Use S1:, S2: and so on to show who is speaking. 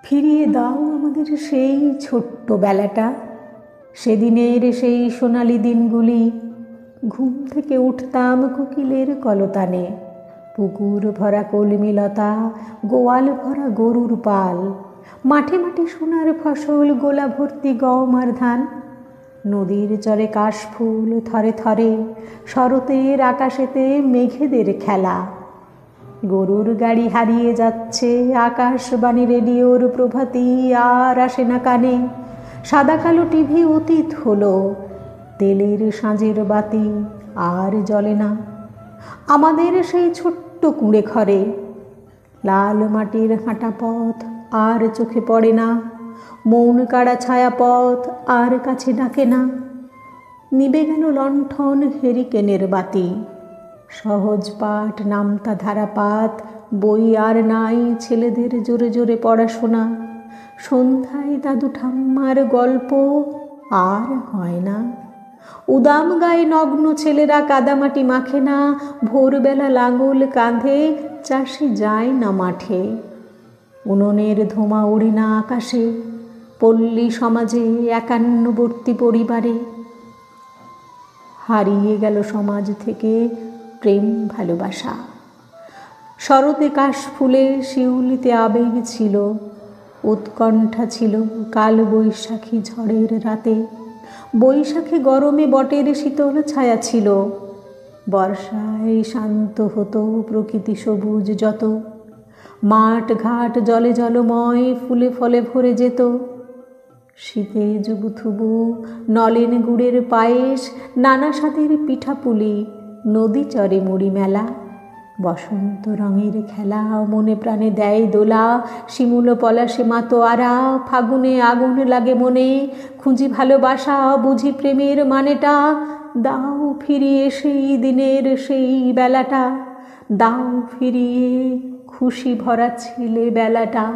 S1: ফিরিয়ে দাও আমাদের সেই ছোট্ট বেলাটা, সেদিনের সেই সোনালি দিনগুলি। ঘুম থেকে উঠতাম কোকিলের কলতানে, পুকুর ভরা কলমিলতা, গোয়াল ভরা গরুর পাল, মাঠে মাঠে সোনার ফসল, গোলা ভর্তি গম আর ধান। নদীর চরে কাশফুল থরে থরে, শরতের আকাশেতে মেঘেদের খেলা। গরুর গাড়ি হারিয়ে যাচ্ছে, আকাশবাণী রেডিওর প্রভাতী আর আসে না কানে। সাদা কালো টিভি অতীত হলো, তেলের সাঁঝের বাতি আর জ্বলে না আমাদের সেই ছোট্ট কুঁড়ে ঘরে। লাল মাটির হাঁটা পথ আর চোখে পড়ে না, মৌন কাড়া ছায়া পথ আর কাছে ডাকে না। নিবে গেল লণ্ঠন হেরিকেনের বাতি, সহজ পাঠ নামতা ধারাপাত, বই আর নাই, ছেলেদের জোরে জোরে পড়াশোনা। সন্ধ্যায় দাদু ঠাম্মার গল্প আর হয় না। উদাম গায়ে নগ্ন ছেলেরা কাদামাটি মাখে না, ভোরবেলা লাঙল কাঁধে চাষি যায় না মাঠে। উনুনের ধোঁয়া ওড়ে না আকাশে, পল্লী সমাজে একান্নবর্তী পরিবারে। হারিয়ে গেল সমাজ থেকে প্রেম ভালোবাসা। শরতে কাশফুলে শিউলিতে আবেগ ছিল, উৎকণ্ঠা ছিল কাল বৈশাখী ঝড়ের রাতে। বৈশাখে গরমে বটের শীতল ছায়া ছিল, বর্ষায় শান্ত হতো প্রকৃতি সবুজ যত। মাঠ ঘাট জলে জলময়, ফুলে ফলে ভরে যেত। শীতে জুবুথুবু, নলেন গুড়ের পায়েস, নানা স্বাদের পিঠাপুলি, নদী চরে মুড়ি মেলা। বসন্ত রঙের খেলা মনে প্রাণে দেয় দোলা, শিমুল পলাশে মাতোয়ারা, ফাগুনে আগুন লাগে মনে। খুঁজি ভালোবাসা, বুঝি প্রেমের মানেটা, দাও ফিরিয়ে সেই দিনের সেই বেলাটা। দাও ফিরিয়ে খুশি ভরা ছেলে বেলাটা।